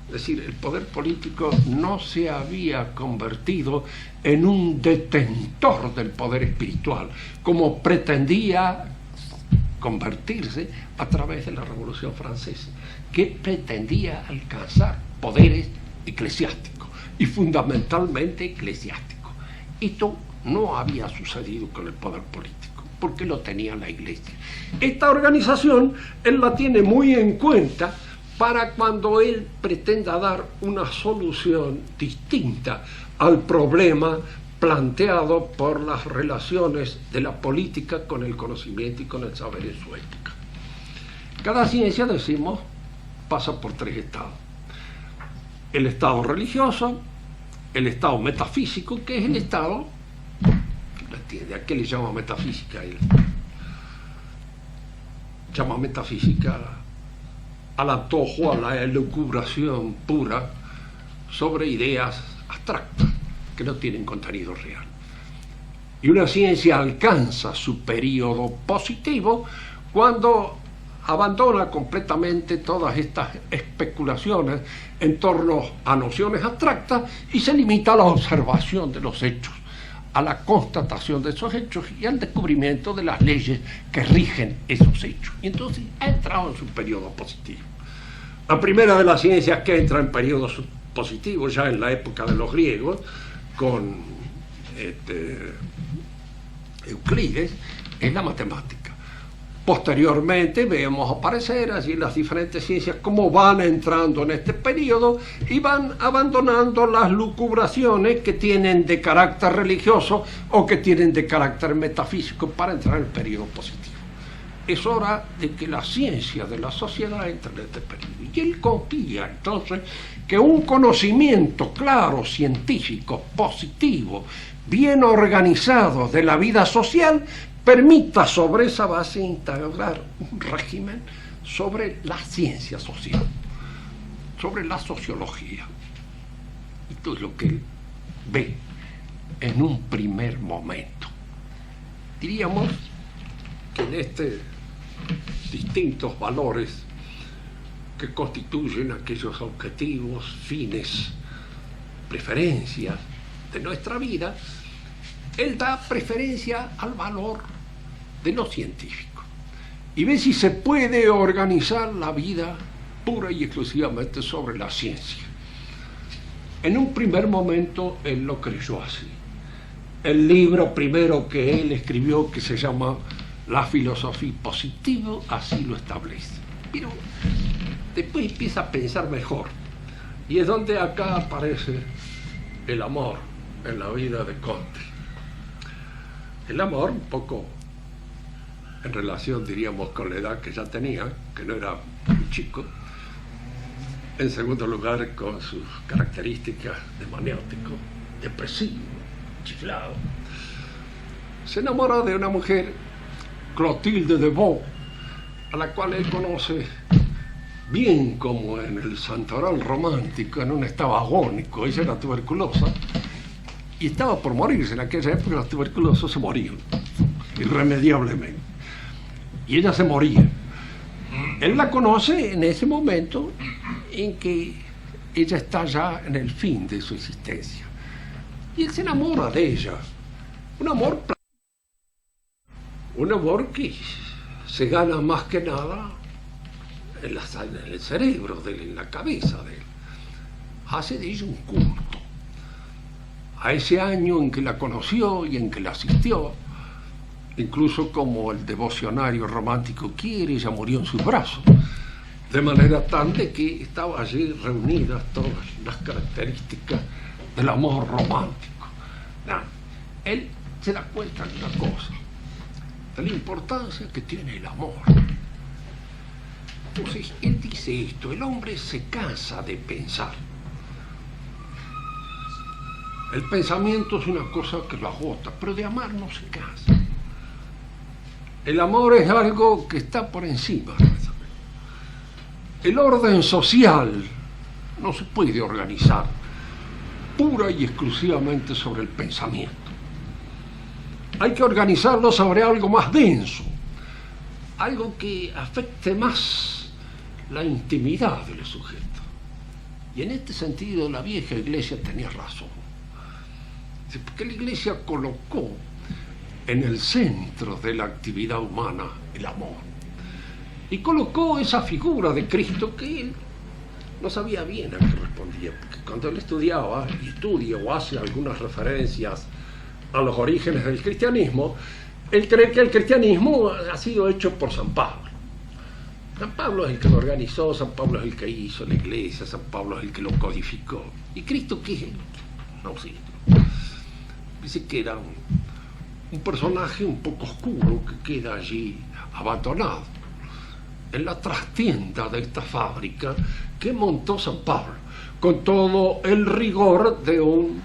Es decir, el poder político no se había convertido en un detentor del poder espiritual, como pretendía convertirse a través de la Revolución Francesa, que pretendía alcanzar poderes eclesiásticos, y fundamentalmente eclesiásticos. Esto no había sucedido con el poder político, porque lo tenía la Iglesia. Esta organización él la tiene muy en cuenta para cuando él pretenda dar una solución distinta al problema planteado por las relaciones de la política con el conocimiento y con el saber en su ética. Cada ciencia, decimos, pasa por tres estados. El estado religioso, el estado metafísico, que es el estado, ¿a qué le llama metafísica él? Llama metafísica al antojo, a la elucubración pura sobre ideas abstractas que no tienen contenido real. Y una ciencia alcanza su periodo positivo cuando abandona completamente todas estas especulaciones en torno a nociones abstractas y se limita a la observación de los hechos, a la constatación de esos hechos y al descubrimiento de las leyes que rigen esos hechos. Y entonces ha entrado en su periodo positivo. La primera de las ciencias que entra en periodos positivos, ya en la época de los griegos, con Euclides, es la matemática. Posteriormente vemos aparecer así las diferentes ciencias como van entrando en este periodo y van abandonando las lucubraciones que tienen de carácter religioso o que tienen de carácter metafísico para entrar en el periodo positivo. Es hora de que la ciencia de la sociedad entre en este periodo. Y él confía entonces que un conocimiento claro, científico, positivo, bien organizado de la vida social permita sobre esa base integrar un régimen sobre la ciencia social, sobre la sociología. Esto es lo que él ve en un primer momento. Diríamos que en distintos valores que constituyen aquellos objetivos, fines, preferencias de nuestra vida, él da preferencia al valor de lo científico y ve si se puede organizar la vida pura y exclusivamente sobre la ciencia. En un primer momento él lo creyó así. El libro primero que él escribió, que se llama La filosofía positiva, así lo establece. Pero después empieza a pensar mejor, y es donde acá aparece el amor en la vida de Comte. El amor, un poco en relación, diríamos, con la edad que ya tenía, que no era muy chico. En segundo lugar, con sus características de maniático, depresivo, chiflado. Se enamora de una mujer, Clotilde de Vaux, a la cual él conoce bien como en el santoral romántico, en un estado agónico. Ella era tuberculosa y estaba por morirse. En aquella época los tuberculosos se morían irremediablemente y ella se moría. Él la conoce en ese momento en que ella está ya en el fin de su existencia y él se enamora de ella. Un amor que se gana más que nada en el cerebro de él, en la cabeza de él. Hace de ella un culto. A ese año en que la conoció y en que la asistió, incluso como el devocionario romántico quiere, ella murió en sus brazos, de manera tal de que estaban allí reunidas todas las características del amor romántico. Él se da cuenta de una cosa, de la importancia que tiene el amor. Entonces, él dice esto: el hombre se cansa de pensar. El pensamiento es una cosa que lo agota, pero de amar no se cansa. El amor es algo que está por encima. El orden social no se puede organizar pura y exclusivamente sobre el pensamiento. Hay que organizarlo sobre algo más denso, algo que afecte más la intimidad del sujeto. Y en este sentido la vieja iglesia tenía razón, porque la iglesia colocó en el centro de la actividad humana el amor, y colocó esa figura de Cristo que él no sabía bien a qué respondía, porque cuando él estudiaba y estudia o hace algunas referencias a los orígenes del cristianismo, él cree que el cristianismo ha sido hecho por San Pablo. San Pablo es el que lo organizó, San Pablo es el que hizo la iglesia, San Pablo es el que lo codificó. ¿Y Cristo qué es? No sé. Dice que era un personaje un poco oscuro que queda allí abandonado en la trastienda de esta fábrica que montó San Pablo, con todo el rigor de un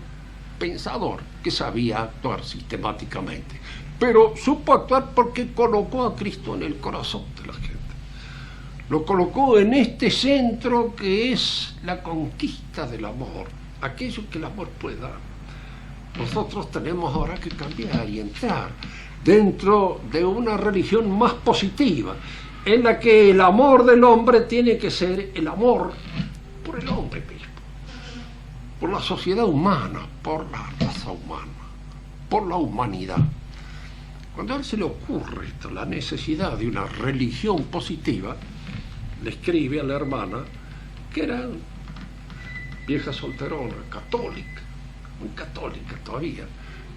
pensador que sabía actuar sistemáticamente, pero supo actuar porque colocó a Cristo en el corazón de la gente. Lo colocó en este centro que es la conquista del amor, aquello que el amor puede dar. Nosotros tenemos ahora que cambiar y entrar dentro de una religión más positiva, en la que el amor del hombre tiene que ser el amor por el hombre mismo, por la sociedad humana, por la raza humana, por la humanidad. Cuando a él se le ocurre esto, la necesidad de una religión positiva, le escribe a la hermana, que era vieja solterona, católica, muy católica todavía,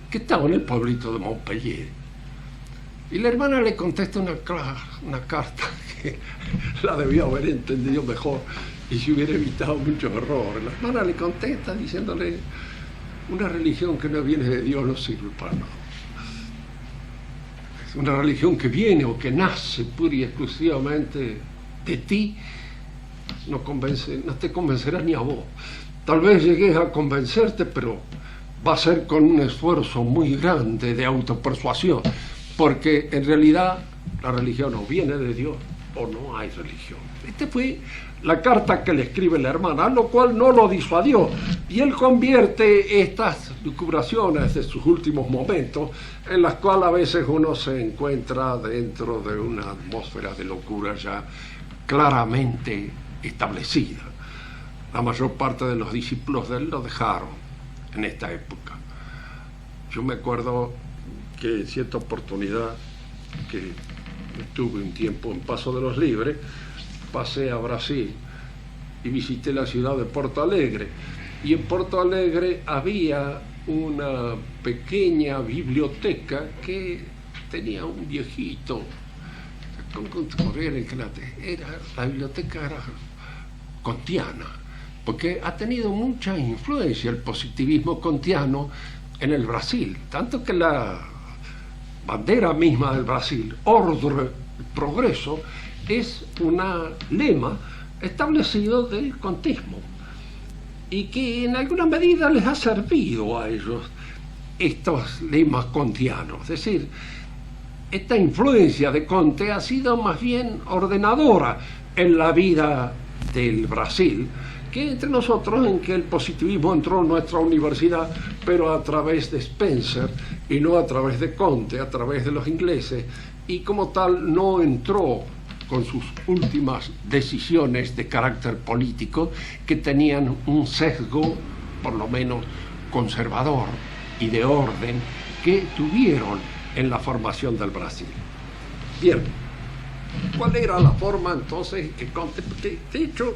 que estaba en el pueblito de Montpellier. Y la hermana le contesta una carta que la debía haber entendido mejor y se hubiera evitado muchos errores. La hermana le contesta diciéndole: una religión que no viene de Dios no sirve para nada. Es una religión que viene o que nace pura y exclusivamente de ti, no te convencerá ni a vos. Tal vez llegues a convencerte, pero va a ser con un esfuerzo muy grande de autopersuasión, porque en realidad la religión no viene de Dios, o no hay religión. Esta fue la carta que le escribe la hermana, lo cual no lo disuadió, y él convierte estas lucubraciones de sus últimos momentos, en las cuales a veces uno se encuentra dentro de una atmósfera de locura ya claramente establecida. La mayor parte de los discípulos de él lo dejaron en esta época. Yo me acuerdo que en cierta oportunidad que estuve un tiempo en Paso de los Libres, pasé a Brasil y visité la ciudad de Porto Alegre, y en Porto Alegre había una pequeña biblioteca que tenía un viejito la biblioteca era kantiana, porque ha tenido mucha influencia el positivismo kantiano en el Brasil, tanto que la bandera misma del Brasil, Ordre, Progreso, es un lema establecido del kantismo y que en alguna medida les ha servido a ellos estos lemas kantianos. Es decir, esta influencia de Comte ha sido más bien ordenadora en la vida del Brasil que entre nosotros, en que el positivismo entró en nuestra universidad, pero a través de Spencer y no a través de Comte, a través de los ingleses, y como tal no entró con sus últimas decisiones de carácter político que tenían un sesgo, por lo menos conservador y de orden, que tuvieron en la formación del Brasil. Bien, ¿cuál era la forma entonces que Comte? Porque de hecho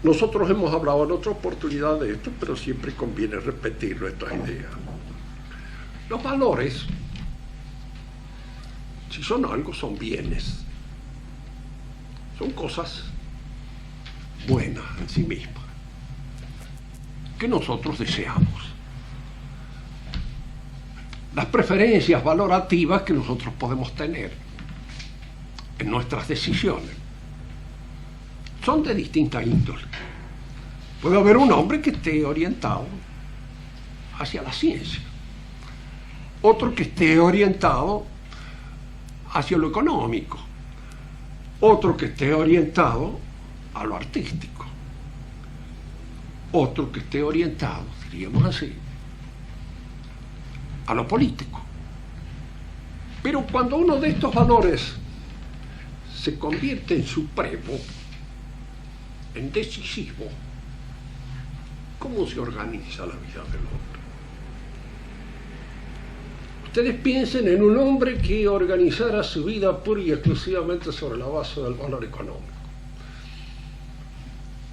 nosotros hemos hablado en otra oportunidad de esto, pero siempre conviene repetir nuestras ideas. Los valores, si son algo, son bienes, son cosas buenas en sí mismas, que nosotros deseamos. Las preferencias valorativas que nosotros podemos tener en nuestras decisiones son de distinta índole. Puede haber un hombre que esté orientado hacia la ciencia, otro que esté orientado hacia lo económico, otro que esté orientado a lo artístico, otro que esté orientado, diríamos así, a lo político. Pero cuando uno de estos valores se convierte en supremo, en decisivo, ¿cómo se organiza la vida del hombre? Ustedes piensen en un hombre que organizara su vida pura y exclusivamente sobre la base del valor económico,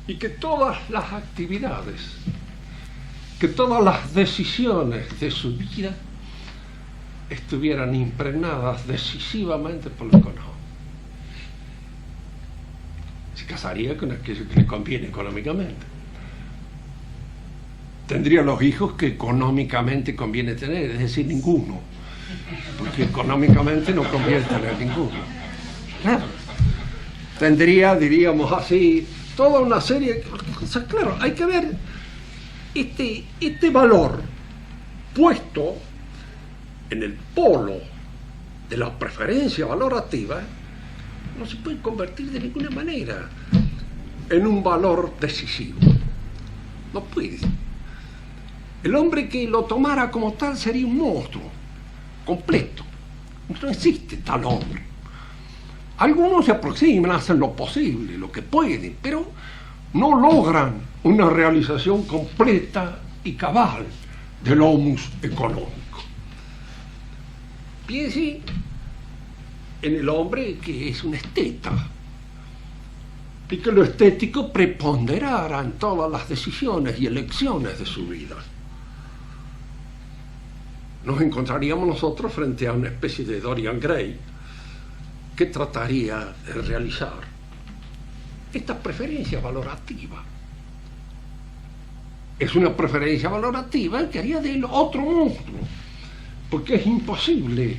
y que todas las actividades, que todas las decisiones de su vida estuvieran impregnadas decisivamente por lo económico. Se casaría con aquello que le conviene económicamente. Tendría los hijos que económicamente conviene tener, es decir, ninguno, porque económicamente no conviene tener ninguno. Claro. Tendría, diríamos así, toda una serie de cosas. Claro, hay que ver este valor puesto en el polo de la preferencia valorativa. No se puede convertir de ninguna manera en un valor decisivo. No puede. El hombre que lo tomara como tal sería un monstruo completo. No existe tal hombre. Algunos se aproximan, hacen lo posible, lo que pueden, pero no logran una realización completa y cabal del homus económico. Piense en el hombre que es un esteta y que lo estético preponderará en todas las decisiones y elecciones de su vida. Nos encontraríamos nosotros frente a una especie de Dorian Gray que trataría de realizar esta preferencia valorativa. Es una preferencia valorativa que haría de él otro monstruo, porque es imposible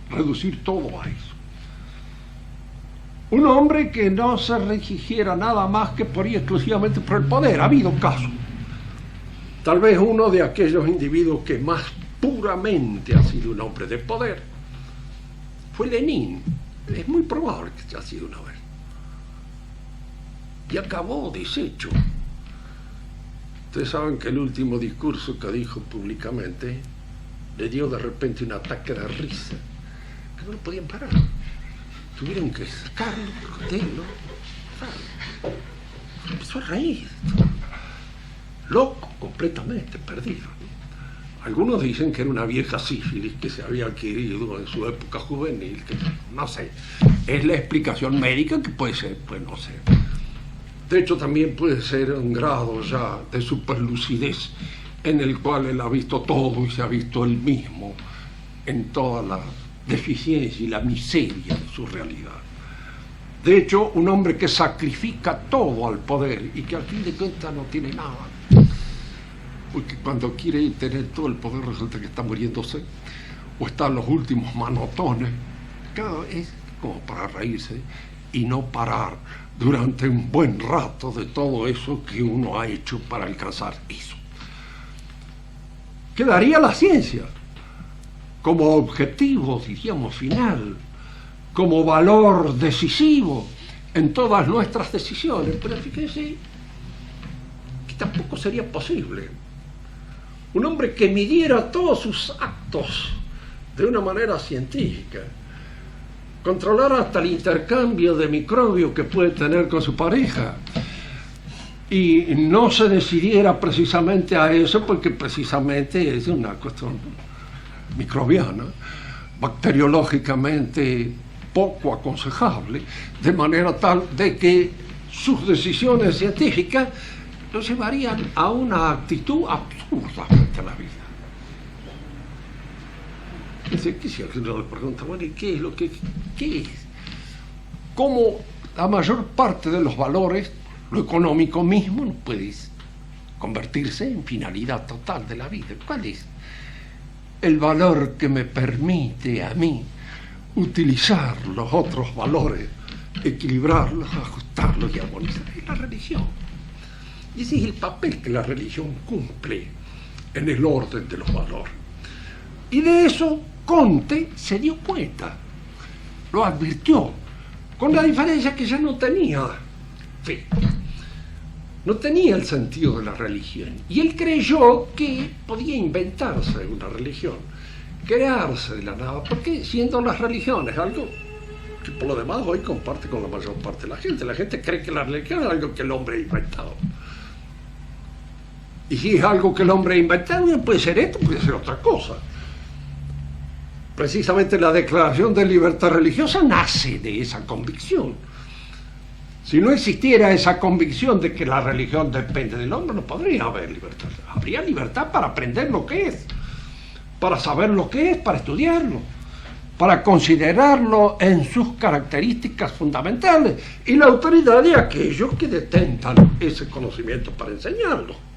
reducir todo a eso. Un hombre que no se rigiera nada más que por y exclusivamente por el poder. Ha habido casos. Tal vez uno de aquellos individuos que más puramente ha sido un hombre de poder fue Lenin. Es muy probable que haya sido una vez. Y acabó deshecho. Ustedes saben que el último discurso que dijo públicamente le dio de repente un ataque de risa, que no lo podían parar. Tuvieron que sacarlo, cortarlo. Empezó a reír. Loco, completamente perdido. Algunos dicen que era una vieja sífilis que se había adquirido en su época juvenil, que no sé. Es la explicación médica que puede ser, pues no sé. De hecho, también puede ser un grado ya de superlucidez en el cual él ha visto todo y se ha visto él mismo en toda la deficiencia y la miseria de su realidad. De hecho, un hombre que sacrifica todo al poder y que al fin de cuentas no tiene nada, porque cuando quiere tener todo el poder resulta que está muriéndose o está en los últimos manotones. Claro, es como para reírse y no parar durante un buen rato de todo eso que uno ha hecho para alcanzar eso. Quedaría la ciencia como objetivo, diríamos, final, como valor decisivo en todas nuestras decisiones, pero fíjense que tampoco sería posible. Un hombre que midiera todos sus actos de una manera científica, controlara hasta el intercambio de microbios que puede tener con su pareja, y no se decidiera precisamente a eso porque precisamente es una cuestión microbiana, bacteriológicamente poco aconsejable, de manera tal de que sus decisiones científicas lo llevarían a una actitud absurda frente a la vida. Que si alguien le pregunta, bueno, ¿y qué es lo que qué es? ¿Cómo la mayor parte de los valores, lo económico mismo, no puede convertirse en finalidad total de la vida? ¿Cuál es el valor que me permite a mí utilizar los otros valores, equilibrarlos, ajustarlos y armonizar? Es la religión. Y ese es el papel que la religión cumple en el orden de los valores. Y de eso Comte se dio cuenta, lo advirtió, con la diferencia que ya no tenía fe, no tenía el sentido de la religión. Y él creyó que podía inventarse una religión, crearse de la nada, porque siendo las religiones algo que por lo demás hoy comparte con la mayor parte de la gente. La gente cree que la religión es algo que el hombre ha inventado. Y si es algo que el hombre ha inventado, puede ser esto, puede ser otra cosa. Precisamente la Declaración de Libertad Religiosa nace de esa convicción. Si no existiera esa convicción de que la religión depende del hombre, no podría haber libertad. Habría libertad para aprender lo que es, para saber lo que es, para estudiarlo, para considerarlo en sus características fundamentales y la autoridad de aquellos que detentan ese conocimiento para enseñarlo.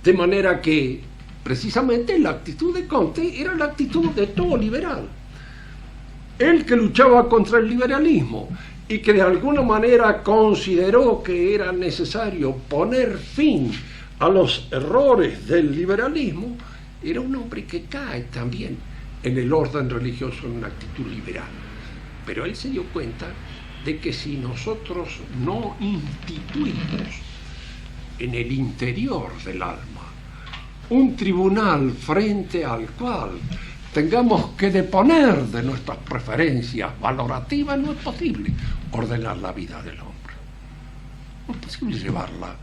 De manera que precisamente la actitud de Comte era la actitud de todo liberal. Él que luchaba contra el liberalismo y que de alguna manera consideró que era necesario poner fin a los errores del liberalismo, era un hombre que cae también en el orden religioso en una actitud liberal. Pero él se dio cuenta de que si nosotros no instituimos en el interior del alma un tribunal frente al cual tengamos que deponer de nuestras preferencias valorativas, no es posible ordenar la vida del hombre. No es posible llevarla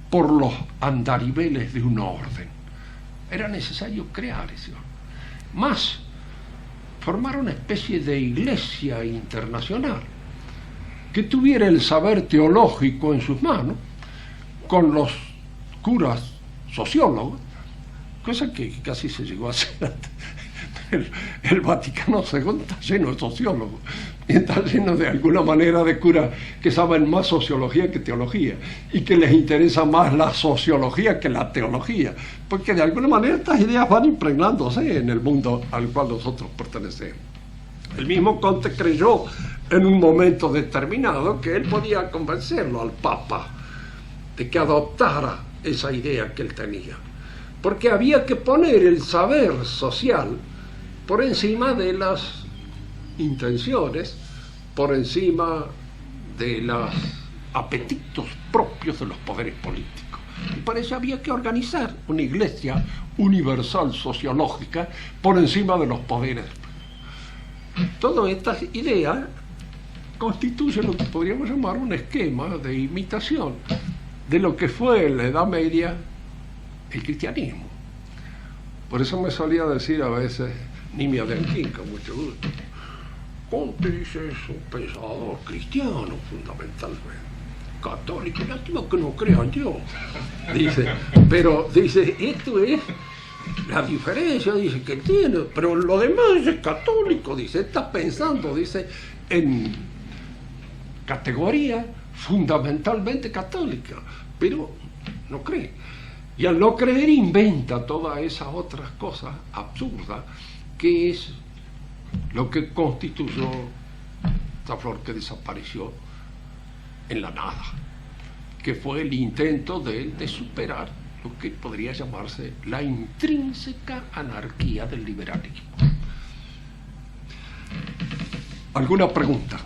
por los andariveles de un orden. Era necesario crear ese orden. Más, formar una especie de iglesia internacional que tuviera el saber teológico en sus manos, con los curas sociólogos, cosa que casi se llegó a hacer. El Vaticano II está lleno de sociólogos, y está lleno de alguna manera de curas que saben más sociología que teología, y que les interesa más la sociología que la teología, porque de alguna manera estas ideas van impregnándose en el mundo al cual nosotros pertenecemos. El mismo Comte creyó en un momento determinado que él podía convencerlo al Papa de que adoptara esa idea que él tenía, porque había que poner el saber social por encima de las intenciones por encima de los apetitos propios de los poderes políticos. Y para eso había que organizar una iglesia universal sociológica por encima de los poderes. Todas estas ideas constituyen lo que podríamos llamar un esquema de imitación de lo que fue en la Edad Media el cristianismo. Por eso me solía decir a veces Nimia de Anquín, con mucho gusto, Comte, dice, es un pensador cristiano fundamentalmente, católico, lástima que no crea en Dios, dice, pero dice, esto es la diferencia, dice, que tiene, pero lo demás es católico, dice, está pensando, dice, en categoría fundamentalmente católica, pero no cree. Y al no creer inventa todas esas otras cosas absurdas, que es lo que constituyó esta flor que desapareció en la nada, que fue el intento de él de superar lo que podría llamarse la intrínseca anarquía del liberalismo. ¿Alguna pregunta?